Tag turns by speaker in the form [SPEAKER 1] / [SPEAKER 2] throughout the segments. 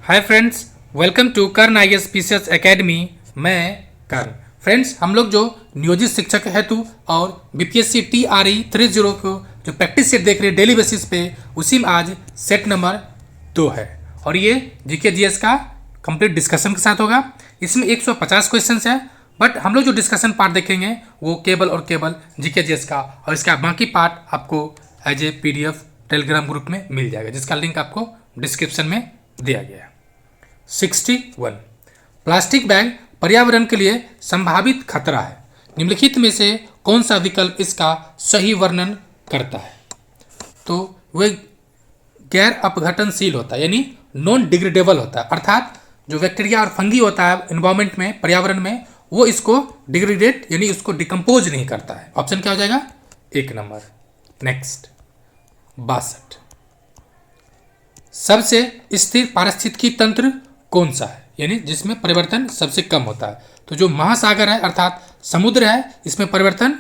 [SPEAKER 1] Hi friends, welcome to Karn IAS PCS academy. मैं Karn. Friends, हम लोग जो नियोजित शिक्षक हेतु और बीपीएससी TRE 30 को जो प्रैक्टिस सेट देख रहे हैं डेली बेसिस पे, उसी में आज सेट नंबर 2 है और ये जीके जीएस का कंप्लीट डिस्कशन के साथ होगा। इसमें 150 क्वेश्चंस है, बट हम लोग जो डिस्कशन पार्ट देखेंगे वो केवल और केवल जीके जीएस का, और इसका बाकी पार्ट आपको as a PDF Telegram group में मिल जाएगा, जिसका लिंक आपको डिस्क्रिप्शन में दिया गया है। 61 प्लास्टिक बैग पर्यावरण के लिए संभावित खतरा है। निम्नलिखित में से कौन सा विकल्प इसका सही वर्णन करता है? तो वह गैर अपघटनशील होता है, यानी नॉन डिग्रेडेबल होता है, अर्थात जो बैक्टीरिया और फंगी होता है एनवायरमेंट में, पर्यावरण में, वो इसको डिग्रेडेट यानी उसको डिकम्पोज नहीं करता है। ऑप्शन क्या हो जाएगा? 1 नंबर। नेक्स्ट 62 सबसे स्थिर पारिस्थितिकी तंत्र कौन सा है, यानी जिसमें परिवर्तन सबसे कम होता है? तो जो महासागर है अर्थात समुद्र है, इसमें परिवर्तन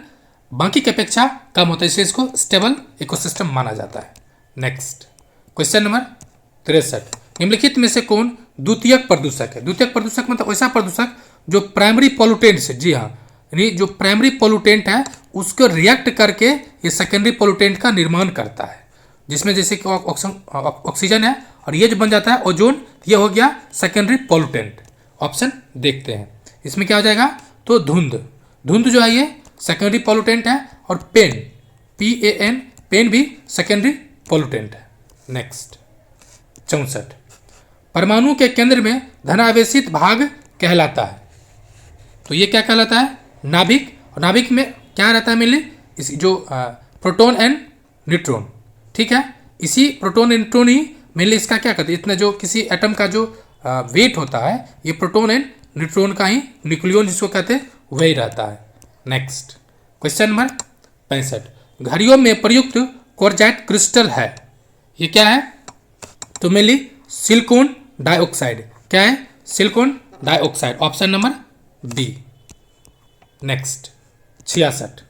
[SPEAKER 1] बाकी की अपेक्षा कम होता है, इसलिए इसको स्टेबल इकोसिस्टम माना जाता है। नेक्स्ट क्वेश्चन नंबर 63 निम्नलिखित में से कौन द्वितीयक प्रदूषक है? द्वितीयक प्रदूषक मतलब ऐसा प्रदूषक जो प्राइमरी पोल्यूटेंट से, जी हाँ, यानी जो प्राइमरी पोल्यूटेंट है उसको रिएक्ट करके ये सेकेंडरी पोल्यूटेंट का निर्माण करता है, जिसमें जैसे कि ऑक्सीजन है और ये जो बन जाता है ओजोन, ये हो गया सेकेंडरी पोल्यूटेंट। ऑप्शन देखते हैं, इसमें क्या हो जाएगा? तो धुंध जो है ये सेकेंडरी पोल्यूटेंट है, और PAN पेन भी सेकेंडरी पोल्यूटेंट है। नेक्स्ट 64 परमाणु के केंद्र में धनावेशित भाग कहलाता है। तो ये क्या कहलाता है? नाभिक। और नाभिक में क्या रहता है? मेनली इस जो प्रोटॉन एंड न्यूट्रॉन, ठीक है, इसी proton and neutron he mainly इसका क्या कहते हैं, इतना जो किसी एटम का जो वेट होता है, ये प्रोटॉन एंड न्यूट्रॉन का ही न्यूक्लियन जिसको कहते हैं वही रहता है। नेक्स्ट क्वेश्चन नंबर 65 घड़ियों में प्रयुक्त क्वार्ट्ज क्रिस्टल है, ये क्या है? तो मेनली सिलिकॉन डाइऑक्साइड। क्या है? Silicon dioxide. Option number D। Next 66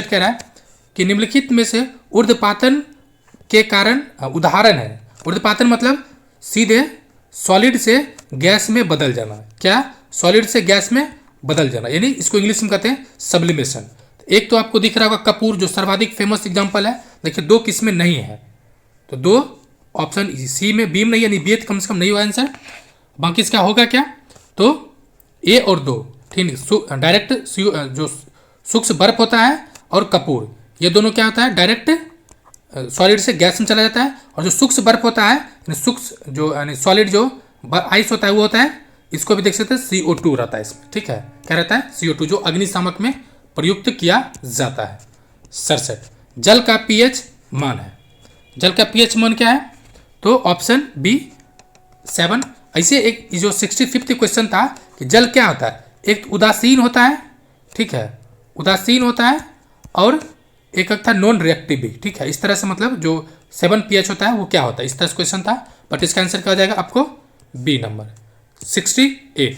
[SPEAKER 1] कह रहा है कि निम्नलिखित में से ऊर्ध्वपातन के कारण उदाहरण है। ऊर्ध्वपातन मतलब सीधे सॉलिड से गैस में बदल जाना। क्या? सॉलिड से गैस में बदल जाना, यानी इसको इंग्लिश में कहते हैं सब्लिमेशन। एक तो आपको दिख रहा होगा कपूर, जो सर्वाधिक फेमस एग्जांपल है। देखिए 2 किसमें नहीं है, तो 2 ऑप्शन सी में, बी में नहीं, यानी बी कम से कम नहीं हुआ आंसर। बाकी इसका होगा क्या? तो A और 2, ठीक। डायरेक्ट जो सूक्ष्म बर्फ होता है और कपूर, ये दोनों क्या होता है? डायरेक्ट सॉलिड से गैस में चला जाता है। और जो सूक्ष्म बर्फ होता है, सूक्ष्म जो यानी सॉलिड जो आइस होता है, वो होता है, इसको भी देख सकते हैं CO2 रहता है इसमें, ठीक है। क्या रहता है? CO2, जो अग्निशामक में प्रयुक्त किया जाता है। 67 जल का pH मान है। जल का pH मान क्या है? तो ऑप्शन B 7। ऐसे एक जो 65th क्वेश्चन था कि जल क्या होता है? एक उदासीन होता है, ठीक है, उदासीन होता है, और एक था नॉन रिएक्टिव भी, ठीक है। इस तरह से मतलब जो 7 pH होता है वो क्या होता है, इस तरह से क्वेश्चन था, बट इसका आंसर क्या हो जाएगा आपको? B number. 68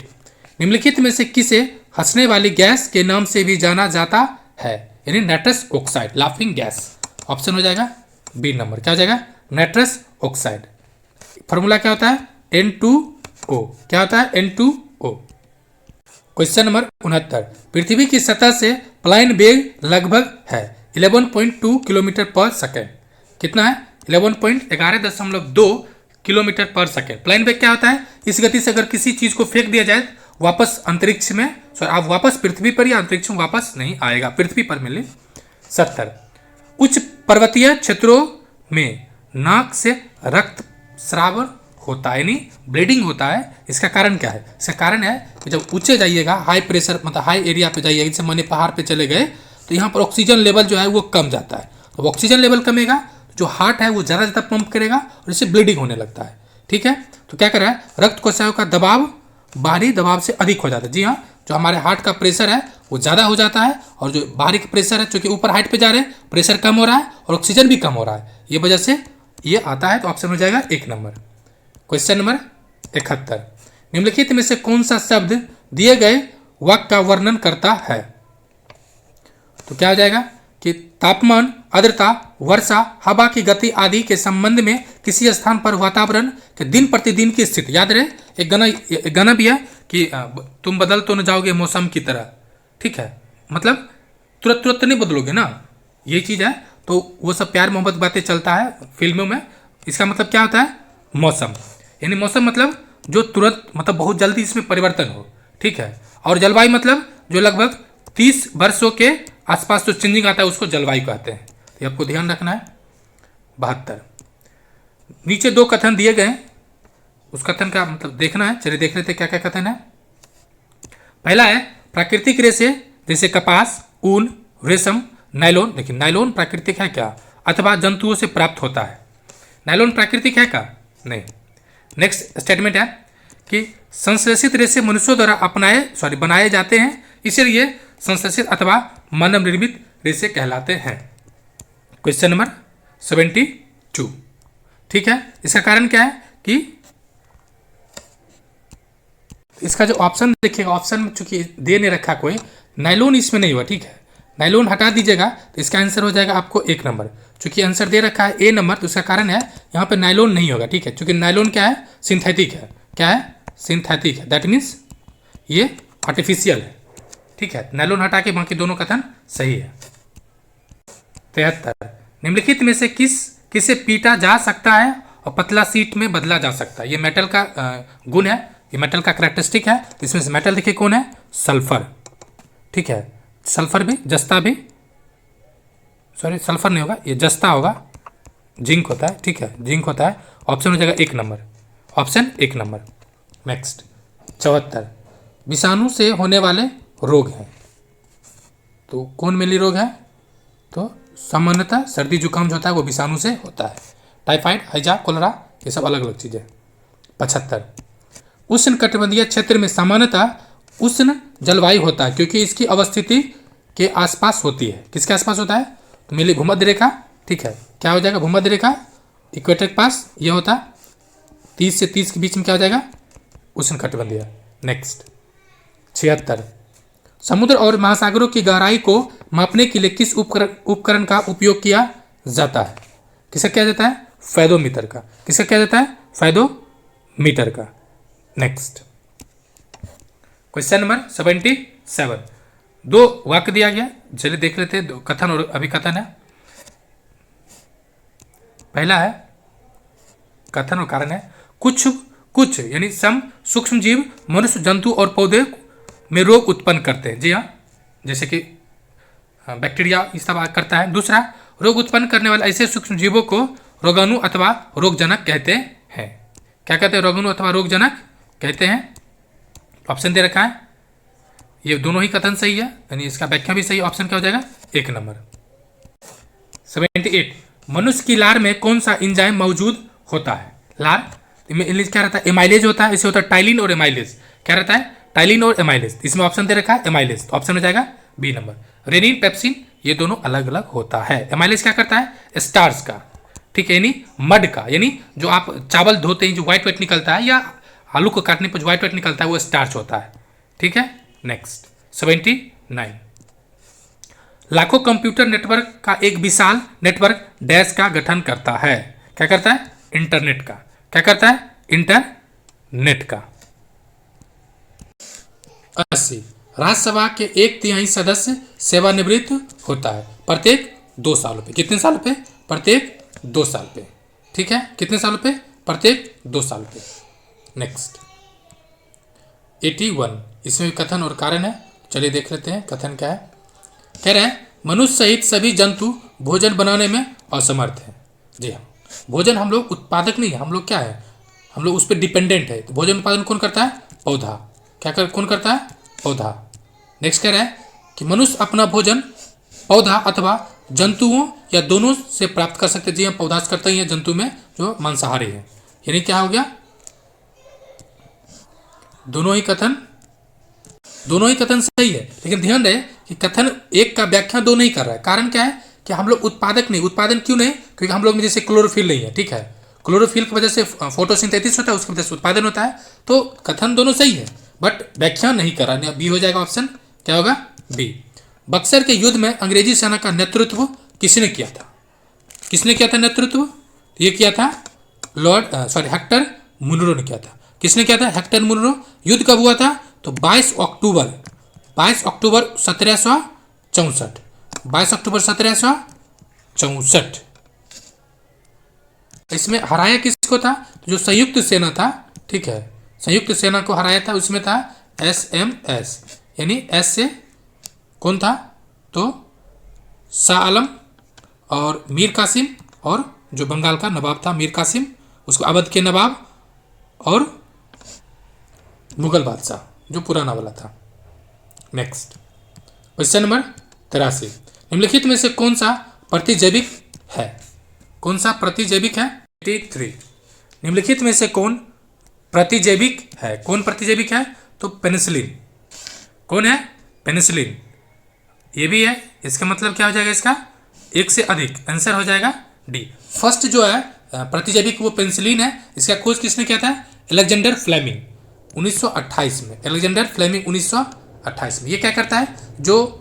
[SPEAKER 1] निम्नलिखित में से किसे हंसने वाली गैस के नाम से भी जाना जाता है, यानी nitrous oxide, laughing gas. Option हो जाएगा B नंबर। क्या हो जाएगा? Nitrous oxide. फॉर्मूला क्या होता है? N2O। क्या होता है? N2O। क्वेश्चन नंबर 69 पृथ्वी की सतह से पलायन वेग लगभग है 11.2 किलोमीटर पर सेकेंड। कितना है? 11.11.2 किलोमीटर पर सेकेंड। पलायन वेग क्या होता है? इस गति से अगर किसी चीज को फेंक दिया जाए वापस अंतरिक्ष में, आप वापस पृथ्वी पर या अंतरिक्ष में वापस नहीं आएगा, पृथ्वी पर मिले। 70 उच्च पर्वतीय क्षेत्रों में नाक से रक्त स्राव होता है, यानी ब्लीडिंग होता है। इसका कारण क्या है? इसका कारण है कि जब ऊंचे जाइएगा, हाई प्रेशर मतलब हाई एरिया पे जाइएगा, जैसे मैंने पहाड़ पे चले गए, तो यहाँ पर ऑक्सीजन लेवल जो है वो कम जाता है। अब ऑक्सीजन लेवल कमेगा तो जो हार्ट है वो ज़्यादा ज़्यादा पंप करेगा और इससे ब्लीडिंग होने लगता है, ठीक है। तो क्या कर रहा है? रक्त कोशिकाओं का दबाव बाहरी दबाव से अधिक हो जाता है। जी हाँ, जो हमारे हार्ट का प्रेशर है वो ज़्यादा हो जाता है, और जो बाहरी का प्रेशर है, चूँकि ऊपर हाइट पे जा रहे हैं, प्रेशर कम हो रहा है और ऑक्सीजन भी कम हो रहा है, ये वजह से ये आता है। तो ऑप्शन हो जाएगा 1 नंबर। क्वेश्चन नंबर 71 निम्नलिखित में से कौन सा शब्द दिए गए वाक्य का वर्णन करता है? तो क्या हो जाएगा? कि तापमान, आर्द्रता, वर्षा, हवा की गति आदि के संबंध में किसी स्थान पर वातावरण के दिन प्रतिदिन की स्थिति। याद रहे एक गाना भी है कि तुम बदल तो न जाओगे मौसम की तरह, ठीक है, मतलब तुरंत तुरंत नहीं बदलोगे ना, यही चीज़ है। तो वो सब प्यार मोहब्बत बातें चलता है फिल्मों में। इसका मतलब क्या होता है, मौसम, यानी मौसम मतलब जो तुरंत, मतलब बहुत जल्दी इसमें परिवर्तन हो, ठीक है। और जलवायु मतलब जो लगभग 30 वर्षों के आसपास जो चेंजिंग आता है उसको जलवायु कहते हैं। तो आपको ध्यान रखना है। 72 नीचे 2 कथन दिए गए, उस कथन का मतलब देखना है। चलिए देख लेते क्या क्या कथन है। पहला है प्राकृतिक रेशे जैसे कपास, ऊन, रेशम, नायलॉन। देखिए नायलॉन प्राकृतिक है क्या, अथवा जंतुओं से प्राप्त होता है। नायलॉन प्राकृतिक है क्या, नहीं। नेक्स्ट स्टेटमेंट है कि संश्लेषित रेशे मनुष्यों द्वारा बनाए जाते हैं, इसलिए संश्लेषित अथवा मानव निर्मित रेशे कहलाते हैं। क्वेश्चन नंबर 72, ठीक है। इसका कारण क्या है कि इसका जो ऑप्शन देखिएगा, ऑप्शन में चूंकि दे नहीं रखा कोई, नायलॉन इसमें नहीं हुआ, ठीक है। नायलॉन हटा दीजिएगा तो इसका आंसर हो जाएगा आपको 1 नंबर। चूंकि आंसर दे रखा है A नंबर, तो इसका कारण है यहाँ पे नायलॉन नहीं होगा, ठीक है। चूंकि नायलॉन क्या है, सिंथेटिक है। क्या है, सिंथेटिक है, दैट मीन्स ये आर्टिफिशियल है, ठीक है। नायलॉन हटा के बाकी दोनों कथन सही है। 73 निम्नलिखित में से किसे पीटा जा सकता है और पतला सीट में बदला जा सकता है। ये मेटल का गुण है, ये मेटल का करैक्टरिस्टिक है। इसमें से मेटल देखिए कौन है, सल्फर, ठीक है। सल्फर भी, जस्ता भी, सॉरी सल्फर नहीं होगा, ये जस्ता होगा, जिंक होता है, ठीक है, जिंक होता है। ऑप्शन हो जाएगा 1 नंबर, ऑप्शन 1 नंबर। नेक्स्ट 74 विषाणु से होने वाले रोग हैं। तो कौन मेनली रोग है, तो सामान्यतः सर्दी जुकाम जो होता है वो विषाणु से होता है। टाइफाइड, हैजा, कोलेरा, ये सब अलग अलग चीज़ें। 75 उष्ण कटिबंधीय क्षेत्र में सामान्यतः उष्ण जलवायु होता है क्योंकि इसकी अवस्थिति के आसपास होती है। किसके आसपास होता है, तो मेनली भूमध्य रेखा, ठीक है। क्या हो जाएगा, भूमध्य रेखा, इक्वेटर के पास ये होता है। 30 से 30 के बीच में क्या हो जाएगा, उष्ण कटिबंधीय। नेक्स्ट 76 समुद्र और महासागरों की गहराई को मापने के लिए किस उपकरण का उपयोग किया जाता है। किसे किया जाता है, फेदोमीटर का। किसे किया जाता है, फेदोमीटर का। नेक्स्ट क्वेश्चन नंबर 77 2 वाक्य दिया गया, चलिए देख लेते हैं। 2 कथन और अभिकथन है। पहला है कथन और कारण है कुछ यानी सम सूक्ष्म जीव मनुष्य, जंतु और पौधे में रोग उत्पन्न करते हैं। जी हाँ, जैसे कि बैक्टीरिया इस सब करता है। दूसरा, रोग उत्पन्न करने वाले ऐसे सूक्ष्म जीवों को रोगाणु अथवा रोगजनक कहते हैं। क्या कहते हैं, रोगाणु अथवा रोगजनक कहते हैं। ऑप्शन दे रखा है, ये दोनों ही कथन सही है, यानी इसका व्याख्या भी सही। ऑप्शन क्या हो जाएगा, 1 नंबर। 78 मनुष्य की लार में कौन सा एंजाइम मौजूद होता है। लार में क्या रहता है, एमाइलेज होता है। इसे होता है टाइलिन और एमाइलेज। क्या रहता है, टाइलिन और एमाइलेज। इसमें ऑप्शन दे रखा है एमाइलेज, तो ऑप्शन हो जाएगा B नंबर। रेनिन, पेप्सिन, ये दोनों अलग अलग होता है। एमाइलेज क्या करता है, स्टार्च का, ठीक है, यानी मड का, यानी जो आप चावल धोते हैं जो व्हाइट वेट निकलता है, या आलू को काटने पर जो व्हाइट वेट निकलता है वो स्टार्च होता है, ठीक है। नेक्स्ट 79 लाखों कंप्यूटर नेटवर्क का एक विशाल नेटवर्क डैश का गठन करता है। क्या करता है, इंटरनेट का। क्या करता है, इंटरनेट का। 80 राज्यसभा के 1/3 सदस्य सेवानिवृत्त होता है प्रत्येक 2 सालों पे। कितने साल पे, प्रत्येक 2 साल पे, ठीक है। कितने सालों पे, प्रत्येक 2 साल पे। नेक्स्ट 81 इसमें कथन और कारण है, चलिए देख लेते हैं कथन क्या है। कह रहे हैं मनुष्य सहित सभी जंतु भोजन बनाने में असमर्थ हैं। जी हाँ, भोजन हम लोग उत्पादक नहीं है, हम लोग क्या है, हम लोग उस पर डिपेंडेंट है। तो भोजन उत्पादन कौन करता है, पौधा। कौन करता है, पौधा। नेक्स्ट कह रहा है कि मनुष्य अपना भोजन पौधा अथवा जंतुओं या दोनों से प्राप्त कर सकते। जी हाँ, पौधा से करते ही है, जंतु में जो मांसाहारी है। यानी क्या हो गया, दोनों ही कथन सही है। लेकिन ध्यान रहे कि कथन 1 का व्याख्या 2 नहीं कर रहा है। कारण क्या है कि हम लोग उत्पादक नहीं, उत्पादन क्यों नहीं, क्योंकि हम लोग में जैसे क्लोरोफिल नहीं है, ठीक है। क्लोरोफिल की वजह से फोटोसिंथेसिस होता है, उसकी वजह से उत्पादन होता है। तो कथन दोनों सही है, बट व्याख्या नहीं कर रहा है। बी हो जाएगा ऑप्शन, क्या होगा, बी। बक्सर के युद्ध में अंग्रेजी सेना का नेतृत्व किसने किया था? किसने किया था नेतृत्व? ये किया था हेक्टर मुनरो ने किया था। किसने किया था? Hector Munro. युद्ध कब हुआ था? तो 22 अक्टूबर 1764। 22 अक्टूबर 1764। इसमें हराया किसको था? तो जो संयुक्त सेना था, ठीक है, संयुक्त सेना को हराया था, उसमें था SMS, यानी एस से कौन था? तो शाह आलम और मीर कासिम, और जो बंगाल का नवाब था मीर कासिम, उसको अवध के नवाब, और मुगल बादशाह जो पुराना वाला था। नेक्स्ट क्वेश्चन नंबर 83, निम्नलिखित में से कौन सा प्रतिजैविक है? कौन सा प्रतिजैविक है? 83, निम्नलिखित में से कौन प्रतिजैविक है? कौन प्रतिजैविक है? तो पेनिसिलिन। कौन है? पेनिसिलिन। ये भी है, इसका मतलब क्या हो जाएगा? इसका एक से अधिक, आंसर हो जाएगा डी। फर्स्ट जो है प्रतिजैविक वो पेनिसिलिन है। इसका खोज किसने किया था? अलेक्जेंडर फ्लेमिंग 1928 में। अलेक्जेंडर फ्लेमिंग 1928 में। ये क्या करता है? जो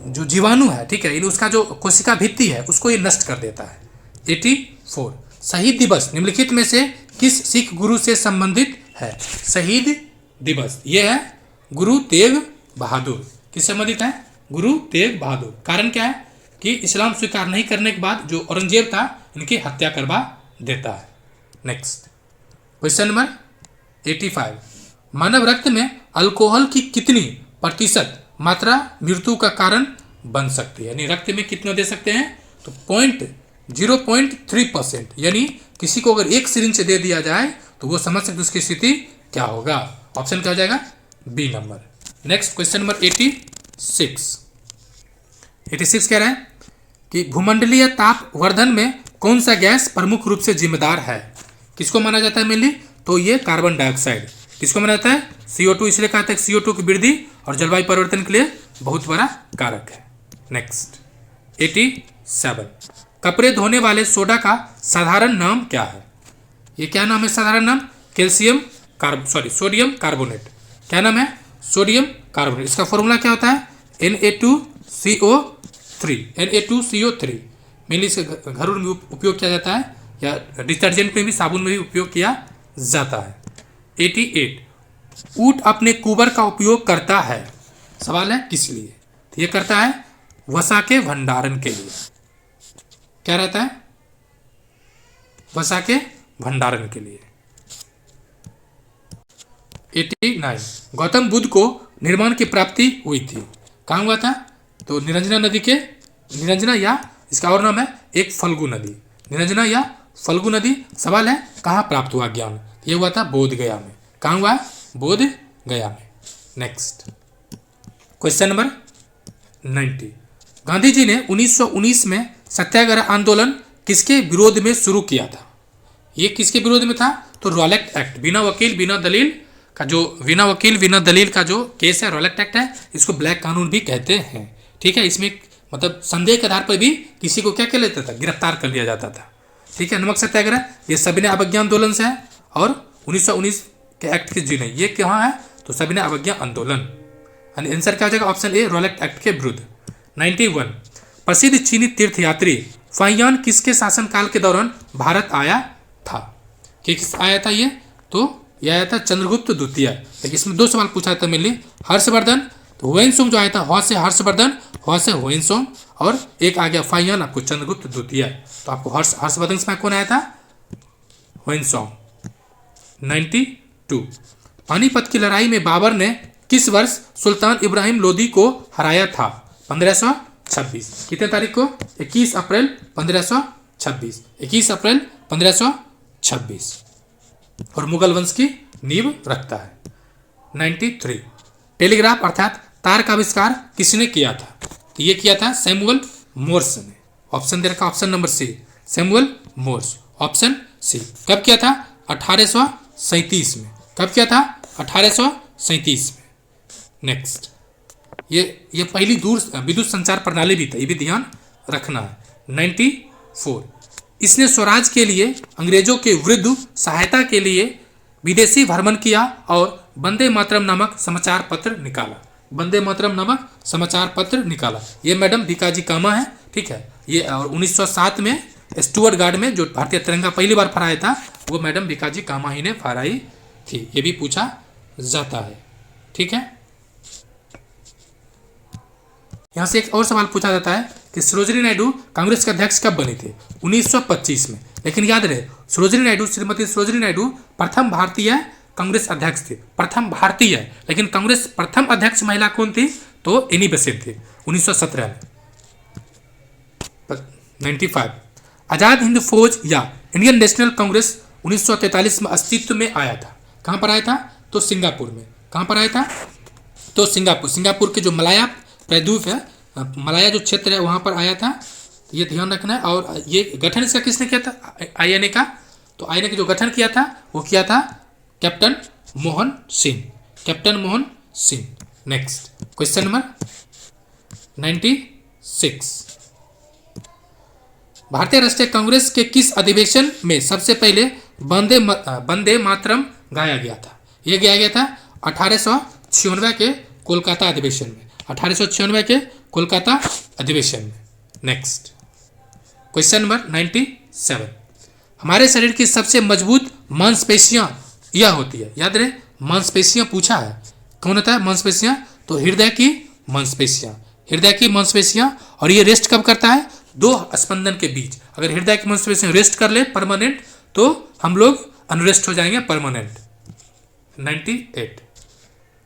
[SPEAKER 1] जीवाणु है, ठीक है, उसका जो कोशिका भित्ति है उसको ये नष्ट कर देता है। 84, शहीद दिवस निम्नलिखित में से किस सिख गुरु से संबंधित है? शहीद दिवस ये है गुरु तेग बहादुर। किस संबंधित है? गुरु तेग बहादुर। कारण क्या है? कि इस्लाम स्वीकार नहीं करने के बाद जो औरंगजेब था, इनकी हत्या करवा देता है। नेक्स्ट क्वेश्चन नंबर 85, मानव रक्त में अल्कोहल की कितनी प्रतिशत मात्रा मृत्यु का कारण बन सकती है? यानी रक्त में कितना दे सकते हैं? तो 0.3%, यानी किसी को अगर एक सिरिंज दे दिया जाए तो वो समझ सकते उसकी स्थिति क्या होगा। ऑप्शन क्या हो जाएगा? B number. Next question number 86 कह रहा है कि भूमंडलीय ताप वर्धन में कौन सा गैस प्रमुख रूप से जिम्मेदार है? किसको माना जाता है मेनली? तो ये कार्बन डाइऑक्साइड। किसको माना जाता है? CO2। इसलिए कहा था CO2 की वृद्धि और जलवायु परिवर्तन के लिए बहुत बड़ा कारक है। नेक्स्ट 87, कपड़े धोने वाले सोडा का साधारण नाम क्या है? ये क्या नाम है? साधारण नाम सोडियम कार्बोनेट। क्या नाम है? Sodium carbonate. इसका फॉर्मूला क्या होता है? Na2CO3। मेनली इसे घरों में उपयोग किया जाता है, या डिटर्जेंट में भी, साबुन में भी उपयोग किया जाता है। 88, ऊंट अपने कुबर का उपयोग करता है। सवाल है किस लिए? तो ये करता है वसा के भंडारण के लिए। क्या रहता है? वसा के भंडारण के लिए। 89, गौतम बुद्ध को निर्माण की प्राप्ति हुई थी। कहाँ हुआ था? तो निरंजना या इसका और नाम है एक फल्गु नदी। निरंजना या फल्गु नदी। सवाल है कहाँ प्राप्त हुआ ज्ञान? ये हुआ था बोध गया में। कहाँ हुआ? बोध गया में। Next question number 90, Gandhi ji ने 1919 में सत्याग्रह आंदोलन किसके विरोध में शुरू किया था? ये किसके विरोध में था? तो रॉलेट एक्ट, बिना वकील बिना दलील का जो केस है, रॉलेट एक्ट है। इसको ब्लैक कानून भी कहते हैं, ठीक है। इसमें मतलब संदेह के आधार पर भी किसी को क्या कर लेता था? गिरफ्तार कर लिया जाता था, ठीक है। नमक सत्याग्रह ये सविनय अवज्ञा आंदोलन से है, और 1919 के एक्ट के जी नहीं, ये कहाँ है? तो सविनय अवज्ञा आंदोलन। आंसर क्या हो जाएगा? ऑप्शन ए, रॉलेट एक्ट के विरुद्ध। 91, प्रसिद्ध चीनी तीर्थयात्री फाहियान किसके शासनकाल के दौरान भारत आया था? किस आया था ये? तो यह आया था चंद्रगुप्त द्वितीय। लेकिन इसमें दो सवाल पूछा था मेनली। हर्षवर्धन, तो हुएनसोंग जो आया था, ह से हर्षवर्धन, ह से हुएनसोंग, और एक आ गया फाहियान आपको चंद्रगुप्त द्वितीय। तो आपको हर्षवर्धन से कौन आया था? हुएनसोंग। 92, पानीपत की लड़ाई में बाबर ने किस वर्ष सुल्तान इब्राहिम लोदी को हराया था? 1526। कितने तारीख को? 21 अप्रैल 1526। 21 अप्रैल 1526। और मुगल वंश की नींव रखता है। 93, टेलीग्राफ अर्थात तार का आविष्कार किसने किया था? तो ये किया था सैमुअल मोर्स ने। ऑप्शन दे रखा, option number C, Samuel Morse. Option C. कब किया था? 1837 में। कब किया था? 1837 में। नेक्स्ट, ये पहली दूर विद्युत संचार प्रणाली भी था, ये भी ध्यान रखना है। 94, इसने स्वराज के लिए अंग्रेजों के विरुद्ध सहायता के लिए विदेशी भ्रमण किया और वंदे मातरम नामक समाचार पत्र निकाला। वंदे मातरम नामक समाचार पत्र निकाला। ये मैडम भिकाजी कामा है, ठीक है। ये और 1907 में स्टुअर्ट गार्ड में जो भारतीय तिरंगा पहली बार फहराया था वो मैडम भिकाजी कामा ही ने फहराई थी। ये भी पूछा जाता है, ठीक है। यहाँ से एक और सवाल पूछा जाता है कि सरोजिनी नायडू कांग्रेस के अध्यक्ष कब बनी थी? 1925 में। लेकिन याद रहे सरोजिनी नायडू, श्रीमती सरोजिनी नायडू प्रथम भारतीय कांग्रेस अध्यक्ष थी, प्रथम भारतीय। लेकिन कांग्रेस प्रथम अध्यक्ष महिला कौन थी? तो एनी बेसेंट थी 1917 में। 95 आजाद हिंद फौज या इंडियन नेशनल कांग्रेस 1943 में अस्तित्व में आया था। कहाँ पर आया था? तो सिंगापुर में। कहाँ पर आया था? तो सिंगापुर के जो मलाया प्रायद्वीप है, मलाया जो क्षेत्र है वहाँ पर आया था, तो ये ध्यान रखना है। और ये गठन इसका किसने किया था? आईएनए का। तो आईएनए का जो गठन किया था वो किया था captain Mohan Singh, captain Mohan Singh. Next question number 96। भारतीय राष्ट्रीय कांग्रेस के किस अधिवेशन में सबसे पहले वंदे मातरम गाया गया था? यह गाया गया था 1896 के कोलकाता अधिवेशन में, 1896 के कोलकाता अधिवेशन में। Next question number 97। हमारे शरीर की सबसे मजबूत मांसपेशियां यह होती है। याद रहे मांसपेशियां पूछा है, कौन होता है मांसपेशियां? तो हृदय की मांसपेशियां, हृदय की मांसपेशियां। और ये रेस्ट कब करता है? दो स्पंदन के बीच। अगर हृदय की मांसपेशियां रेस्ट कर ले परमानेंट तो हम लोग अनरेस्ट हो जाएंगे परमानेंट। 98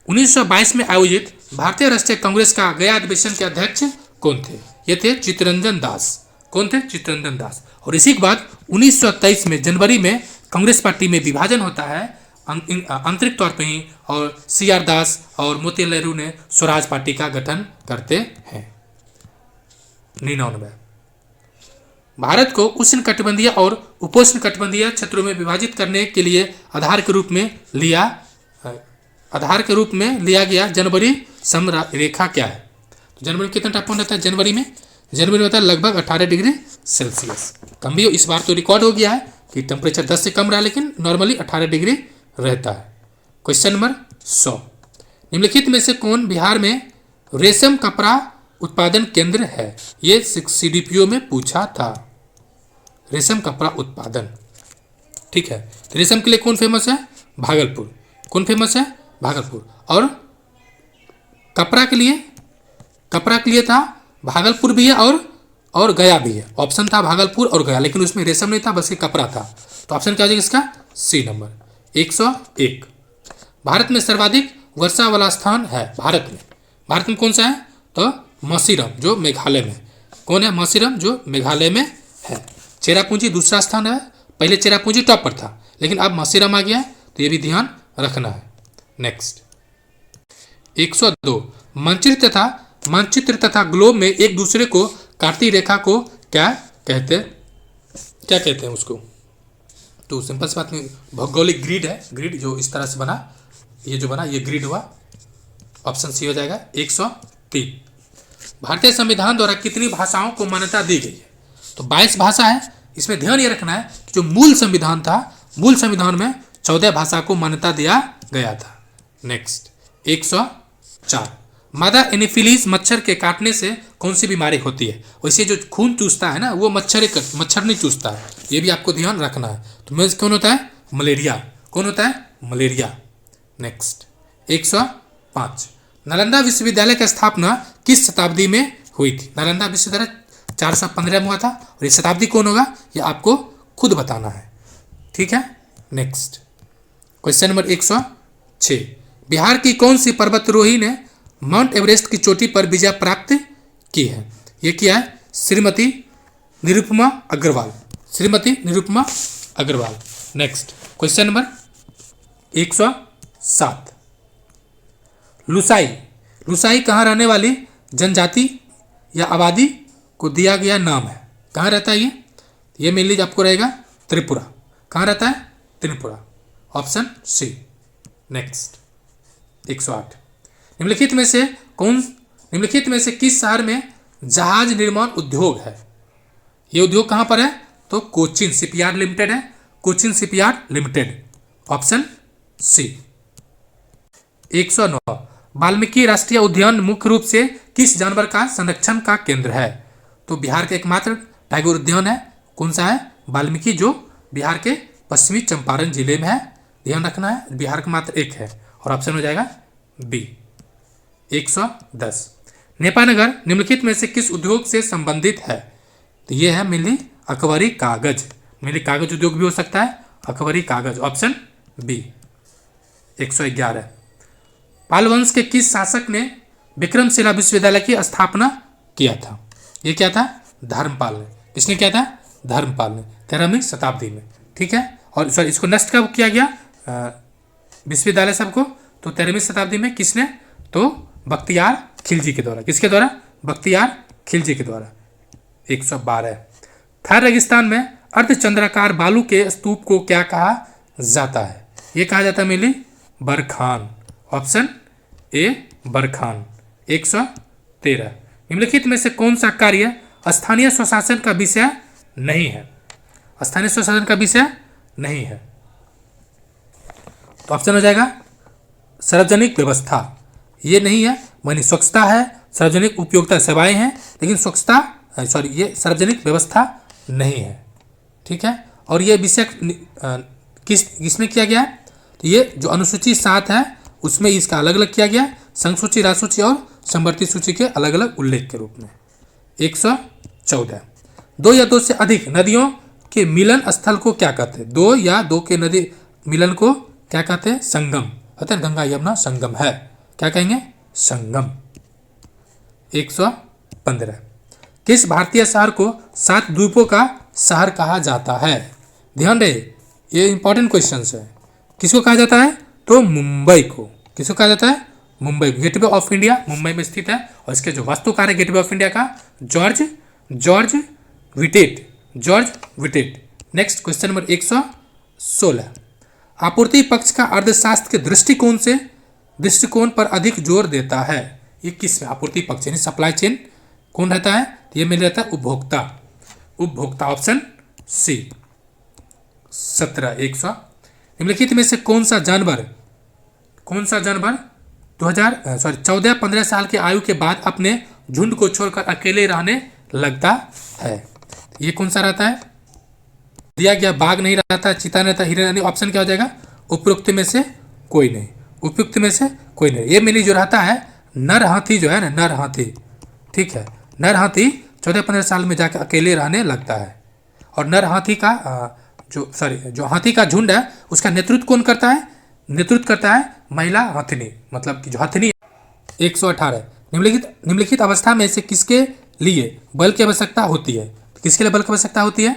[SPEAKER 1] 1922 में आयोजित भारतीय राष्ट्रीय कांग्रेस का गया अधिवेशन के अध्यक्ष कौन थे? ये थे चित्तरंजन दास। कौन थे? चित्तरंजन दास। और इसी के बाद 1923 में जनवरी में कांग्रेस पार्टी में विभाजन होता है आंतरिक तौर पर ही, और सीआर दास और मोतीलाल नेहरू ने स्वराज पार्टी का गठन करते हैं। 99 भारत को उष्ण कटिबंधीय और उपोष्ण कटिबंधीय क्षेत्रों में विभाजित करने के लिए आधार के रूप में लिया गया जनवरी समरेखा क्या है? तो जनवरी में कितना तापमान रहता है? जनवरी में होता है लगभग 18 डिग्री सेल्सियस। कम भी इस बार तो रिकॉर्ड हो गया है कि टेम्परेचर 10 से कम रहा, लेकिन नॉर्मली 18 डिग्री रहता है। Question number 100। निम्नलिखित में से कौन बिहार में रेशम कपड़ा उत्पादन केंद्र है? ये सीडीपीओ में पूछा था। रेशम कपड़ा उत्पादन, ठीक है। तो रेशम के लिए कौन फेमस है? भागलपुर। कौन फेमस है? भागलपुर। और कपड़ा के लिए था भागलपुर भी है और गया भी है। ऑप्शन था भागलपुर और गया, लेकिन उसमें रेशम नहीं था, बस ये कपड़ा था। तो ऑप्शन क्या हो जाएगा इसका? सी नंबर। 101 भारत में सर्वाधिक वर्षा वाला स्थान है भारत में कौन सा है? तो मौसीराम जो मेघालय में। कौन है? मौसीराम जो मेघालय में है। चेरापूंजी दूसरा स्थान है, पहले चेरापूंजी टॉप पर था, लेकिन अब मौसीराम आ गया है, तो ये भी ध्यान रखना है। नेक्स्ट 102 मानचित्र तथा ग्लोब में एक दूसरे को काटती रेखा को क्या कहते हैं उसको? तो सिंपल सी बात में भौगोलिक ग्रिड है, ग्रिड जो इस तरह से बना, ये ग्रिड हुआ। ऑप्शन सी हो जाएगा 103। भारतीय संविधान द्वारा कितनी भाषाओं को मान्यता दी गई है? तो 22 भाषा है। इसमें ध्यान ये रखना है कि जो मूल संविधान था, मूल संविधान में 14 भाषा को मान्यता दिया गया था। नेक्स्ट 104 मादा एनोफिलीज मच्छर के काटने से कौन सी बीमारी होती है? वैसे जो खून चूसता है ना, वो मच्छर नहीं चूसता है, ये भी आपको ध्यान रखना है। तो मीन्स कौन होता है? मलेरिया। कौन होता है? मलेरिया। नेक्स्ट 105 नालंदा विश्वविद्यालय की स्थापना किस शताब्दी में हुई थी? नालंदा विश्वविद्यालय 415 में हुआ था, और ये शताब्दी कौन होगा ये आपको खुद बताना है, ठीक है। नेक्स्ट क्वेश्चन नंबर 106 बिहार की कौन सी पर्वतारोही ने माउंट एवरेस्ट की चोटी पर विजय प्राप्त की है? ये क्या है? Shrimati Nirupama Agarwal. Shrimati Nirupama Agarwal. Next question number 107 Lushai कहाँ रहने वाली जनजाति या आबादी को दिया गया नाम है? कहाँ रहता है ये मेन लीज आपको रहेगा त्रिपुरा। कहाँ रहता है? त्रिपुरा। Option C. नेक्स्ट 108 निम्नलिखित में से किस शहर में जहाज निर्माण उद्योग है? ये उद्योग कहाँ पर है? तो कोचिन शिपयार्ड लिमिटेड है, Cochin shipyard limited. Option C. 109 Valmiki राष्ट्रीय उद्यान मुख्य रूप से किस जानवर का संरक्षण का केंद्र है? तो बिहार का एकमात्र टाइगर उद्यान है। कौन सा है? वाल्मीकि, जो बिहार के पश्चिमी चंपारण जिले में है। ध्यान रखना है, बिहार का मात्र एक है और ऑप्शन हो जाएगा बी। 110। नेपानगर निम्नलिखित में से किस उद्योग से संबंधित है? तो ये है मेनली अकबरी कागज। मेनली कागज उद्योग भी हो सकता है, अकबरी कागज, ऑप्शन बी। 111। पाल वंश के किस शासक ने विक्रमशिला विश्वविद्यालय की स्थापना किया था? ये क्या था? धर्मपाल ने। इसने क्या था? धर्मपाल ने, 13वीं शताब्दी में। ठीक है, और सॉरी, इसको नष्ट कब किया गया विश्वविद्यालय सबको? तो 13वीं शताब्दी में। किसने? तो बख्तियार खिलजी के द्वारा। किसके द्वारा? बख्तियार खिलजी के द्वारा। 112। थार रेगिस्तान में अर्धचंद्राकार बालू के स्तूप को क्या कहा जाता है? ये कहा जाता है mainly barchan, option A barchan. 113। निम्नलिखित में से कौन सा कार्य स्थानीय स्वशासन का विषय नहीं है? स्थानीय स्वशासन का विषय नहीं है, तो ऑप्शन हो जाएगा सार्वजनिक व्यवस्था। ये नहीं है, मानी स्वच्छता है, सार्वजनिक उपयोगिता सेवाएं हैं, लेकिन स्वच्छता सॉरी ये सार्वजनिक व्यवस्था नहीं है। ठीक है, और ये विषय किसमें किया गया है? तो ये जो अनुसूची 7 है उसमें इसका अलग अलग किया गया है, संघ सूची, राज्य सूची और समवर्ती सूची के अलग अलग उल्लेख के रूप में। 114। 2 या 2 से अधिक नदियों के मिलन स्थल को क्या कहते हैं? 2 या 2 के नदी मिलन को क्या कहते हैं? संगम। अतः गंगा यमुना संगम है, क्या कहेंगे? संगम। 115। किस भारतीय शहर को 7 द्वीपों का शहर कहा जाता है? ध्यान रहे, ये इंपॉर्टेंट क्वेश्चन है। किसको कहा जाता है? तो मुंबई को। किसको कहा जाता है? Mumbai. Gateway of India Mumbai में स्थित है, और इसके जो वास्तुकार है गेटवे ऑफ इंडिया का George Wittet. Next question number 116। आपूर्ति पक्ष का अर्थशास्त्र के दृष्टिकोण पर अधिक जोर देता है? ये किस में? आपूर्ति पक्ष यानी सप्लाई चेन कौन रहता है? ये मिल रहता है उपभोक्ता, ऑप्शन सी। 17। निम्नलिखित में से कौन सा जानवर 14-15 साल की आयु के बाद अपने झुंड को छोड़कर अकेले रहने लगता है? ये कौन सा रहता है? दिया गया बाघ नहीं रहता, चीता नहीं रहता, हिरण नहीं। ऑप्शन क्या हो जाएगा? उपयुक्त में से कोई नहीं। उपयुक्त में से कोई नहीं। ये मेनली जो रहता है नर हाथी, जो है ना नर हाथी। ठीक है, नर हाथी 14-15 साल में जाकर अकेले रहने लगता है। और नर हाथी का जो हाथी का झुंड है उसका नेतृत्व कौन करता है? नेतृत्व करता है महिला हथिनी, मतलब कि जो हथिनी। 118। निम्नलिखित अवस्था में से किसके लिए बल की आवश्यकता होती है? किसके लिए बल की आवश्यकता होती है?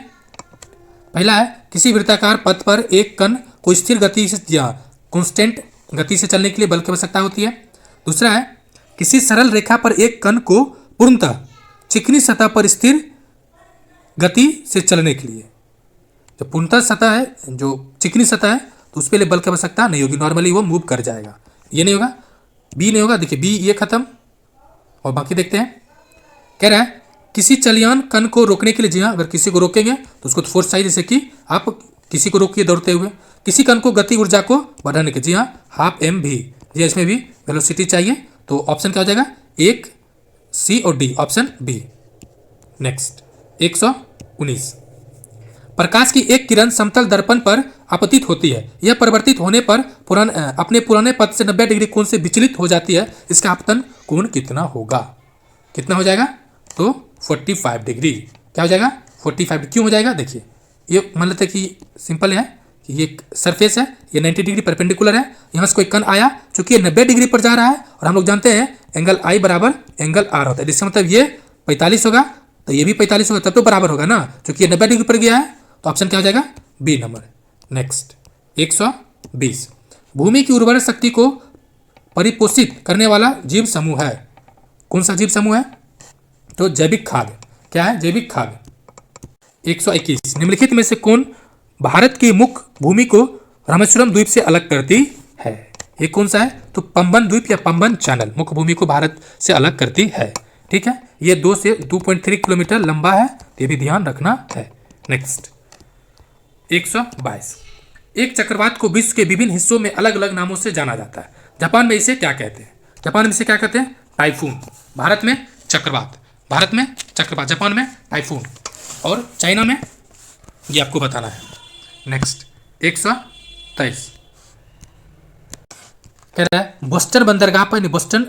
[SPEAKER 1] पहला है किसी वृत्ताकार पथ पर एक कण को स्थिर गति से या कांस्टेंट गति से चलने के लिए बल की आवश्यकता होती है। दूसरा है किसी सरल रेखा पर एक कण को पूर्णतः चिकनी सतह पर स्थिर गति से चलने के लिए। जो पूर्णतः सतह है, जो चिकनी सतह है, तो उस पर लिए बल की आवश्यकता नहीं होगी, नॉर्मली वो मूव कर जाएगा। ये नहीं होगा, बी नहीं होगा। देखिए बी ये खत्म, और बाकी देखते हैं। कह रहा है किसी चलियान कण को रोकने के लिए, जी हाँ, अगर किसी को रोकेंगे तो उसको फोर्स चाहिए, जैसे कि आप किसी को रोकिए दौड़ते हुए। किसी कण को गति ऊर्जा को बढ़ाने के, जी हाँ, हाफ एम भी, जी इसमें भी वेलोसिटी चाहिए। तो ऑप्शन क्या हो जाएगा? 1 सी और डी, ऑप्शन बी। नेक्स्ट 119। प्रकाश की एक किरण समतल दर्पण पर आपतित होती है। यह परिवर्तित होने पर अपने पुराने पथ से 90 डिग्री कोण से विचलित हो जाती है। इसका आपतन कोण कितना होगा? कितना हो जाएगा? तो 45 डिग्री। क्या हो जाएगा? 45। क्यों हो जाएगा? देखिए ये मान लेते हैं कि सिंपल है कि ये सरफेस है, ये 90 डिग्री परपेंडिकुलर है। यहाँ से कोई कण आया, चूंकि ये 90 डिग्री पर जा रहा है, और हम लोग जानते हैं एंगल आई बराबर एंगल आर होता है। जिसका मतलब ये 45 होगा, तो ये भी 45 होगा, तब तो बराबर होगा ना, क्योंकि ये 90 डिग्री पर गया है। तो ऑप्शन क्या हो जाएगा? B number. नेक्स्ट 120। भूमि की उर्वरक शक्ति को परिपोषित करने वाला जीव समूह है। कौन सा जीव समूह है? तो जैविक खाद। क्या है? जैविक खाद। 121। निम्नलिखित में से कौन भारत की मुख्य भूमि को रामेश्वरम द्वीप से अलग करती है? ये कौन सा है? तो पंबन द्वीप या पंबन चैनल मुख्य भूमि को भारत से अलग करती है। ठीक है, ये 2 से 2.3 किलोमीटर लंबा है, ये भी ध्यान रखना है। नेक्स्ट 122। एक चक्रवात को विश्व के विभिन्न हिस्सों में अलग अलग नामों से जाना जाता है। जापान में इसे क्या कहते हैं? जापान में इसे क्या कहते हैं? टाइफून। भारत में चक्रवात, भारत में चक्रवात, जापान में टाइफून, और चाइना में ये आपको बताना है। नेक्स्ट 123 कह रहा है बोस्टन बंदरगाह पर, बोस्टन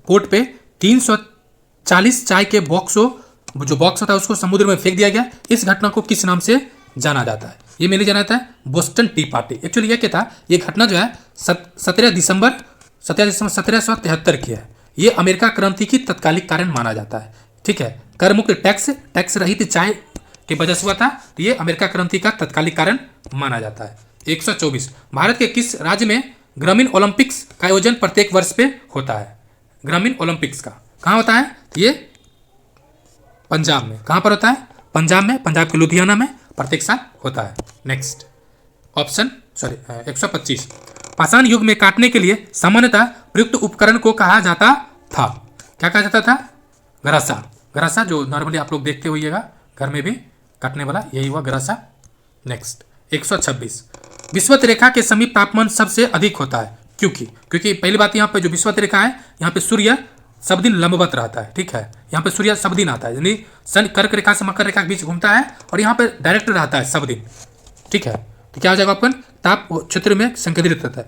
[SPEAKER 1] पोर्ट पे 340 चाय के बॉक्सों, जो बॉक्स होता है उसको समुद्र में फेंक दिया गया। इस घटना को किस नाम से जाना जाता है? ये मेनली जाना जाता है बोस्टन टी पार्टी। एक्चुअली ये क्या था, ये घटना जो है 17 दिसंबर 1773 की है। ये अमेरिका क्रांति की तत्कालिक कारण माना जाता है। ठीक है, कर मुक्त टैक्स रहित चाय की वजह से हुआ था। तो ये अमेरिका क्रांति का तत्कालिक कारण माना जाता है। 124 भारत के किस राज्य में ग्रामीण ओलंपिक्स का आयोजन प्रत्येक वर्ष पे होता है? ग्रामीण ओलंपिक्स का कहाँ होता है? तो ये पंजाब में। कहाँ पर होता है? पंजाब में, पंजाब के लुधियाना में प्रत्येक साल होता है। नेक्स्ट ऑप्शन 125 पाषाण युग में काटने के लिए सामान्यतः प्रयुक्त उपकरण को कहा जाता था? क्या कहा जाता था? गरासा। गरासा जो नॉर्मली आप लोग देखते होइएगा घर में भी काटने वाला, यही हुआ गरासा। नेक्स्ट 126 विषुवत रेखा के समीप तापमान सबसे अधिक होता है क्योंकि पहली बात यहाँ पे जो विषुवत रेखा है, यहाँ पे सूर्य सब दिन लंबवत रहता है। ठीक है, यहाँ पे सूर्य सब दिन आता है, यानी सन कर्क रेखा से मकर रेखा के बीच घूमता है और यहाँ पे डायरेक्ट रहता है सब दिन। ठीक है, तो क्या हो जाएगा आपका? ताप क्षेत्र में संकेंद्रित रहता है,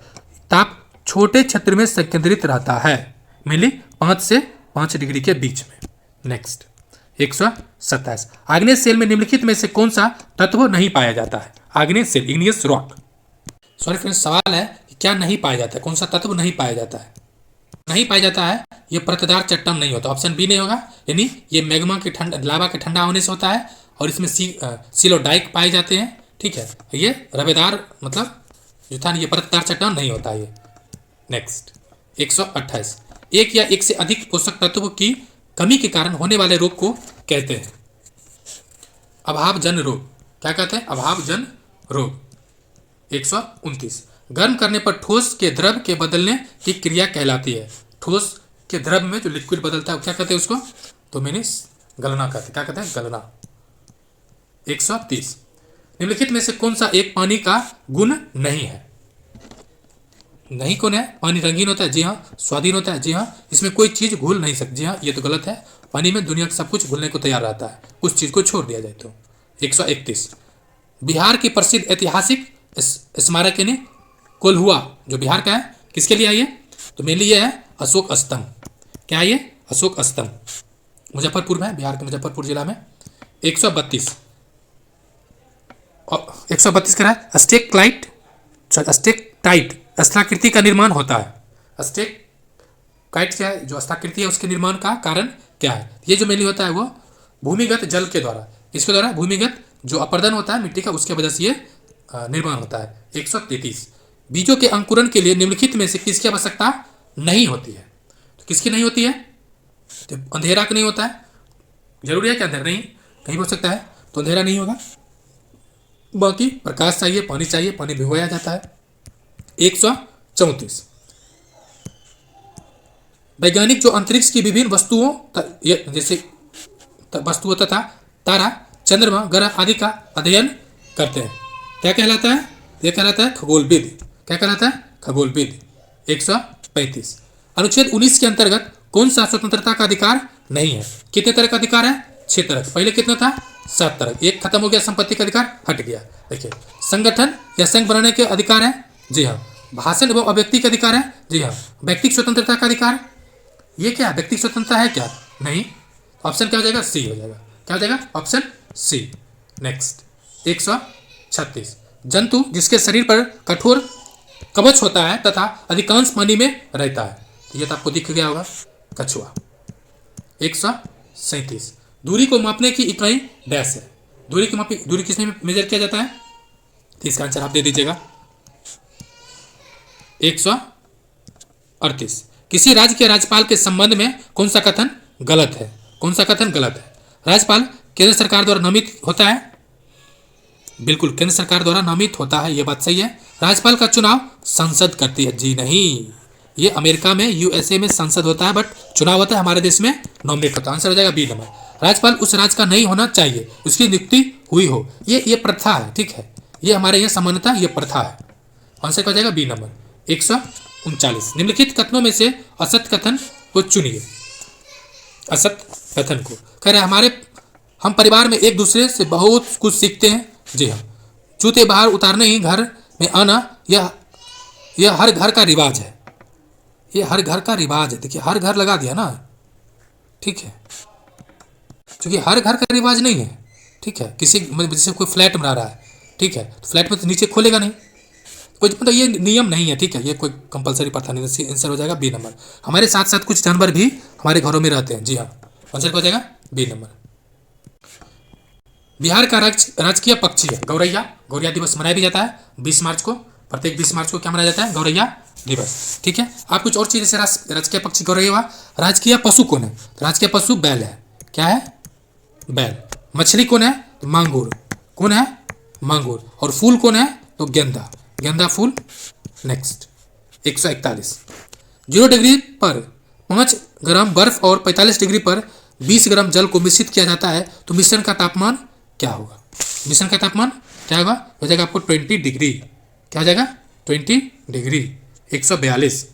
[SPEAKER 1] ताप छोटे क्षेत्र में संकेंद्रित रहता है, मेनली 5 से 5 डिग्री के बीच में। नेक्स्ट 127 आग्नेय सेल में निम्नलिखित में से कौन सा तत्व नहीं पाया जाता है? आग्नेय सेल, इग्नियस रॉक। सॉरी फ्रेंड्स, सवाल है कि क्या नहीं पाया जाता है, कौन सा तत्व नहीं पाया जाता है? नहीं पाया जाता है, ये परतदार चट्टान नहीं होता। ऑप्शन बी नहीं होगा, यानी ये मैग्मा के ठंडा, लावा के ठंडा होने से होता है और इसमें सिलोडाइक पाए जाते हैं। ठीक है, ये रवेदार मतलब जो था ये परतदार चट्टान नहीं होता ये। नेक्स्ट 128 एक या एक से अधिक पोषक तत्व की कमी के कारण होने वाले रोग को कहते हैं? अभावजन्य रोग। क्या कहते हैं? अभावजन्य रोग। 129 गर्म करने पर ठोस के द्रव के बदलने की क्रिया कहलाती है? ठोस के द्रव में जो लिक्विड बदलता है क्या कहते हैं उसको? तो मैंने गलना कहते हैं। क्या कहते हैं? गलना। 130 निम्नलिखित में से कौन सा एक पानी का गुण नहीं है? नहीं कौन है? पानी रंगीन होता है, जी हाँ। स्वाधीन होता है, जी हाँ। इसमें कोई चीज घुल नहीं सकती, जी हाँ, ये तो गलत है। पानी में दुनिया का सब कुछ घुलने को तैयार रहता है, कुछ चीज को छोड़ दिया जाए तो। 131 बिहार की प्रसिद्ध ऐतिहासिक स्मारक यानी कोल्हुआ जो बिहार का है, किसके लिए आई है? तो मेनली ये है अशोक स्तंभ। क्या है ये? अशोक स्तंभ। मुजफ्फरपुर में, बिहार के मुजफ्फरपुर जिला में। 132 कह रहा है स्टेकटाइट स्थलाकृति का निर्माण होता है। स्टेकटाइट क्या है? जो स्थलाकृति है उसके निर्माण का कारण क्या है? ये जो मेनली होता है वो भूमिगत जल के द्वारा, इसके द्वारा भूमिगत जो अपर्दन होता है मिट्टी का, उसके वजह से ये निर्माण होता है। 133 बीजों के अंकुरण के लिए निम्नलिखित में से किसकी आवश्यकता नहीं होती है? तो किसकी नहीं होती है? तो अंधेरा का नहीं होता है। जरूरी है कि अंधेरा नहीं, कहीं हो सकता है तो अंधेरा नहीं होगा। बाकी प्रकाश चाहिए, पानी भिगोया जाता है। 134 वैज्ञानिक जो अंतरिक्ष की विभिन्न वस्तुओं जैसे वस्तुओं तथा तारा, चंद्रमा, ग्रह आदि का अध्ययन करते हैं, क्या कहलाता है? यह कहलाता है खगोलविद। क्या कहलाता है? खगोलविद। 135 अनुच्छेद 19 के अंतर्गत कौन सा स्वतंत्रता का अधिकार नहीं है? कितने तरह का अधिकार है? 6 तरह। पहले कितना था? 7 तरह। एक खत्म हो गया, संपत्ति का अधिकार हट गया। देखिए, संगठन या संघ बनाने के अधिकार है, जी हाँ। भाषण एवं अभिव्यक्ति का अधिकार है, जी हाँ। व्यक्तिगत स्वतंत्रता का अधिकार, ये क्या व्यक्तिगत स्वतंत्रता है क्या? नहीं। ऑप्शन क्या हो जाएगा? सी हो जाएगा। क्या हो जाएगा? Option C. नेक्स्ट 136 जंतु जिसके शरीर पर कठोर कवच होता है तथा अधिकांश पानी में रहता है, तो ये तो आपको दिख गया होगा, कछुआ। 137 दूरी को मापने की इकाई डैश है। दूरी किसमें मेजर किया जाता है? तो इसका आंसर आप दे दीजिएगा। 138 किसी राज्य के राज्यपाल के संबंध में कौन सा कथन गलत है? कौन सा कथन गलत है? राज्यपाल केंद्र सरकार द्वारा नामित होता है, बिल्कुल केंद्र सरकार द्वारा नामित होता है, यह बात सही है। राज्यपाल का चुनाव संसद करती है, जी नहीं। ये अमेरिका में, यूएसए में संसद होता है, बट चुनाव होता है हमारे देश में नॉमिनेट होता है। आंसर हो जाएगा बी नंबर। राज्यपाल उस राज्य का नहीं होना चाहिए, उसकी नियुक्ति हुई हो, ये प्रथा है। ठीक है, ये हमारे यहाँ सामान्यता ये प्रथा है। आंसर क्या हो जाएगा? B number. 39। निम्नलिखित कथनों में से असत कथन को चुनिए। असत कथन को कह रहे हैं हम परिवार में एक दूसरे से बहुत कुछ सीखते हैं। जी हाँ, जूते बाहर उतारने ही घर में आना यह हर घर का रिवाज है। ये हर घर का रिवाज है। देखिए हर घर लगा दिया ना, ठीक है, क्योंकि हर घर का रिवाज नहीं है। ठीक है, किसी जैसे कोई फ्लैट बना रहा है, ठीक है, तो फ्लैट में तो नीचे खोलेगा नहीं, कोई मतलब ये नियम नहीं है। ठीक है, ये कोई कंपलसरी प्रथा नहीं। आंसर हो जाएगा बी नंबर। हमारे साथ साथ कुछ जानवर भी हमारे घरों में रहते हैं। जी हाँ, आंसर हो जाएगा बी नंबर। बिहार का राजकीय पक्षी है गौरैया। गौरैया दिवस मनाया भी जाता है 20 मार्च को। प्रत्येक 20 मार्च को क्या मनाया जाता है? गौरैया दिवस। ठीक है, आप कुछ और चीज़ जैसे राजकीय पक्षी गौरैया हुआ। राजकीय पशु कौन है? राजकीय पशु बैल है। क्या है? बैल। मछली कौन है? तो मांगुर। कौन है? मांगुर। और फूल कौन है? तो गेंदा। गेंदा फूल। नेक्स्ट 141। 0 डिग्री पर 5 ग्राम बर्फ और 45 डिग्री पर 20 ग्राम जल को मिश्रित किया जाता है तो मिश्रण का तापमान क्या होगा? मिश्रण का तापमान क्या होगा? हो जाएगा आपको 20 डिग्री। क्या हो जाएगा? 20 डिग्री। 142।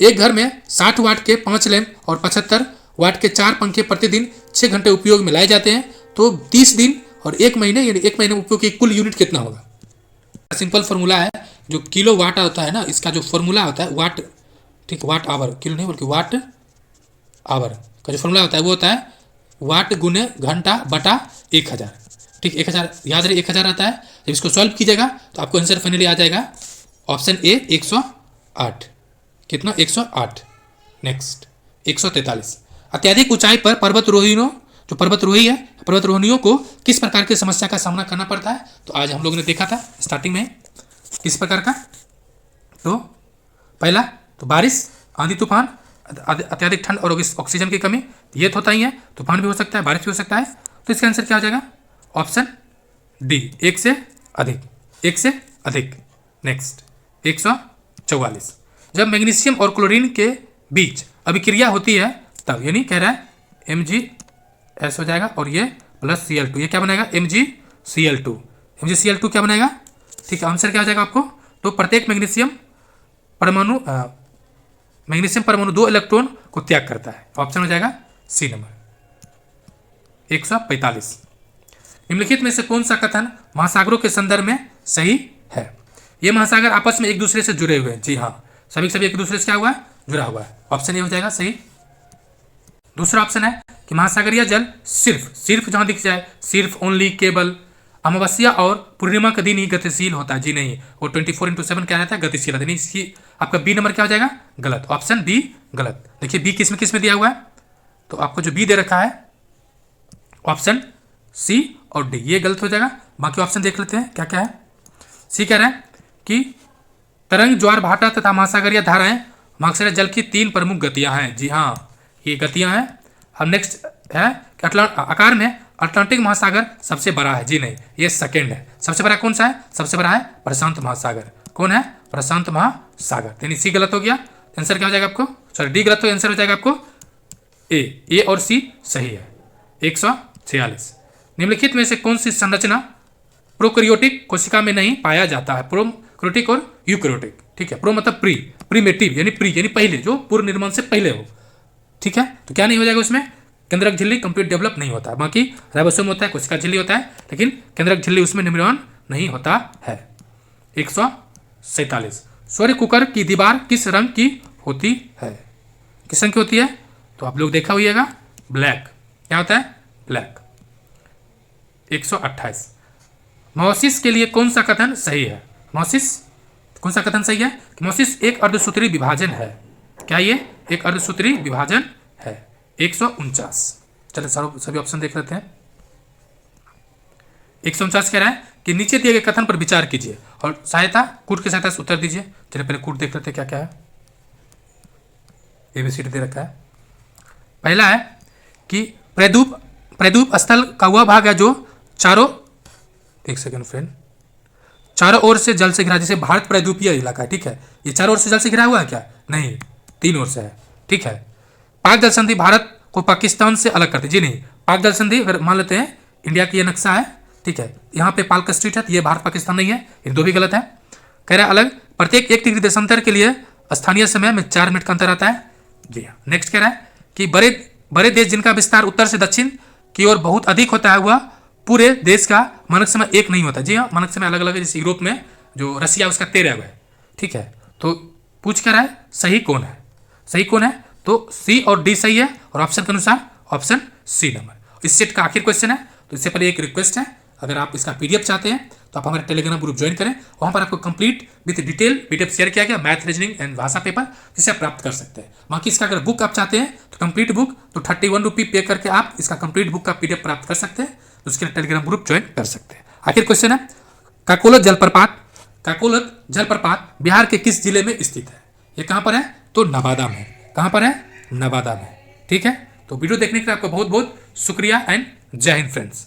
[SPEAKER 1] एक घर में 60 वाट के 5 लैंप और 75 वाट के 4 पंखे प्रतिदिन 6 घंटे उपयोग में लाए जाते हैं तो 30 दिन और 1 महीने यानी 1 महीने उपयोग की कुल यूनिट कितना होगा? सिंपल फॉर्मूला है, जो किलो वाट होता है ना, इसका जो फॉर्मूला होता है वाट, ठीक, वाट आवर, किलो नहीं बल्कि वाट आवर का जो फॉर्मूला होता है वो होता है वाट गुने घंटा बटा 1000। ठीक, 1000 याद रहे, 1000 आता है। जब इसको सॉल्व कीजिएगा तो आपको आंसर फाइनली आ जाएगा ऑप्शन ए 108। कितना? 108। नेक्स्ट 143। अत्यधिक ऊंचाई पर पर्वतरोहियों, जो पर्वतरोही है, पर्वतरोहियों को किस प्रकार की समस्या का सामना करना पड़ता है? तो आज हम लोगों ने देखा था स्टार्टिंग में किस प्रकार का। तो पहला तो बारिश, आंधी तूफान, अत्यधिक ठंड और ऑक्सीजन की कमी, ये तो होता ही है। तूफान भी हो सकता है, बारिश भी हो सकता है। तो इसका आंसर क्या हो जाएगा? ऑप्शन डी, 1 से अधिक। 1 से अधिक। नेक्स्ट 144। जब मैग्नीशियम और क्लोरीन के बीच अभिक्रिया होती है तब, यानी कह रहा है MgS हो जाएगा और ये प्लस Cl2, ये क्या बनेगा? MgCl2। MgCl2 क्या बनेगा? ठीक है, आंसर क्या हो जाएगा आपको? तो प्रत्येक मैग्नीशियम परमाणु 2 इलेक्ट्रॉन को त्याग करता है। ऑप्शन हो जाएगा सी नंबर। 145। निम्नलिखित में से कौन सा कथन महासागरों के संदर्भ में सही है? ये महासागर आपस में एक दूसरे से जुड़े हुए हैं। जी हाँ, सभी एक दूसरे से क्या हुआ है? जुड़ा हुआ है। ऑप्शन ये हो जाएगा सही। दूसरा ऑप्शन है कि महासागरीय जल सिर्फ जहां दिख जाए, सिर्फ, ओनली, केवल अमावस्या और पूर्णिमा का दिन ही गतिशील होता है। जी नहीं, वो 24/7 क्या रहता है? गतिशील रहता है। इसकी आपका बी नंबर क्या हो जाएगा? गलत। ऑप्शन बी गलत। देखिए बी किस में दिया हुआ है, तो आपको जो बी दे रखा है ऑप्शन सी और डी, ये गलत हो जाएगा। बाकी ऑप्शन देख लेते हैं क्या क्या है। सी कह रहा है कि तरंग, ज्वार भाटा तथा महासागरीय धाराएं महासागरीय जल की 3 प्रमुख गतियां हैं। जी हाँ, ये गतियां हैं। अब नेक्स्ट है कि आकार में अटलांटिक महासागर सबसे बड़ा है। जी नहीं, ये सेकंड है। सबसे बड़ा कौन सा है? सबसे बड़ा है प्रशांत महासागर। कौन है? प्रशांत महासागर। यानी सी गलत हो गया। आंसर क्या हो जाएगा आपको? सॉरी, डी गलत हो गया। आंसर हो जाएगा आपको ए और सी सही है। 146। निम्नलिखित में से कौन सी संरचना प्रोकैरियोटिक कोशिका में नहीं पाया जाता है? प्रोकैरियोटिक और यूकैरियोटिक। ठीक है, प्रो मतलब प्रीमेटिव यानी पहले, जो पूर्व निर्माण से पहले हो। ठीक है, तो क्या नहीं हो जाएगा उसमें? केंद्रक झिल्ली कंप्लीट डेवलप नहीं होता। बाकी राइबोसोम होता है, कोशिका झिल्ली होता है, लेकिन केंद्रक झिल्ली उसमें निर्माण नहीं होता है। 147। सूर्य कुकर की दीवार किस रंग की होती है? किस रंग की होती है? तो आप लोग देखा होइएगा, ब्लैक। क्या होता है? ब्लैक। 128। मोसिस के लिए कौन सा कथन सही है? मोसिस कौन सा कथन सही है? कि मोसिस एक अर्धसूत्री विभाजन है। क्या ये एक अर्धसूत्री विभाजन है? 149। चलिए सभी ऑप्शन देख लेते हैं। 149 कह रहा है कि नीचे दिए गए कथन पर विचार कीजिए और कूट की सहायता से उत्तर दीजिए। चलिए पहले कूट देख लेते हैं क्या क्या है। एबीसीडी दे रखा है। पहला है कि प्रदूप स्थल का वह भाग है जो चारों, एक सेकंड फ्रेंड, चारों ओर से जल से घिरा, जैसे भारत प्रदूपीय इलाका है। ठीक है, ये चारों ओर से जल से घिरा हुआ है क्या? नहीं, 3 ओर से है। ठीक है, पाक जल संधि भारत को पाकिस्तान से अलग करती है। जी नहीं, पाक जल संधि अगर मान लेते हैं इंडिया की ये नक्शा है, ठीक है, यहाँ पे पाल्क स्ट्रीट है, तो ये भारत पाकिस्तान नहीं है, ये दो भी गलत है। कह रहा है अलग, प्रत्येक 1 डिग्री देशांतर के लिए स्थानीय समय में 4 मिनट का अंतर आता है। जी हाँ। नेक्स्ट कह रहा है कि बड़े बड़े देश जिनका विस्तार उत्तर से दक्षिण की ओर बहुत अधिक होता है वह पूरे देश का मानक समय एक नहीं होता। जी हाँ, मानक समय अलग अलग है। जैसे यूरोप में जो रसिया उसका 13 है। ठीक है, तो पूछ कर रहा है सही कौन है, सही कौन है, तो सी और डी सही है और ऑप्शन के अनुसार ऑप्शन सी नंबर। इस सेट का आखिर क्वेश्चन है। तो इससे पहले एक रिक्वेस्ट है, अगर आप इसका पीडीएफ चाहते हैं तो आप हमारे टेलीग्राम ग्रुप ज्वाइन करें। वहाँ पर आपको complete with detail PDF share किया गया, मैथ, रीजनिंग एंड भाषा पेपर, जिसे आप प्राप्त कर सकते हैं। बाकी इसका अगर बुक आप चाहते हैं तो कंप्लीट बुक तो 31 रुपये पे करके आप इसका कंप्लीट बुक का पीडीएफ प्राप्त कर सकते हैं। तो उसके लिए टेलीग्राम ग्रुप ज्वाइन कर सकते हैं। आखिर क्वेश्चन है काकोलत जलप्रपात बिहार के किस जिले में स्थित है? ये कहाँ पर है? तो नवादा में। कहाँ पर है? नवादा में। ठीक है, तो वीडियो देखने के लिए आपका बहुत बहुत शुक्रिया एंड जय हिंद फ्रेंड्स।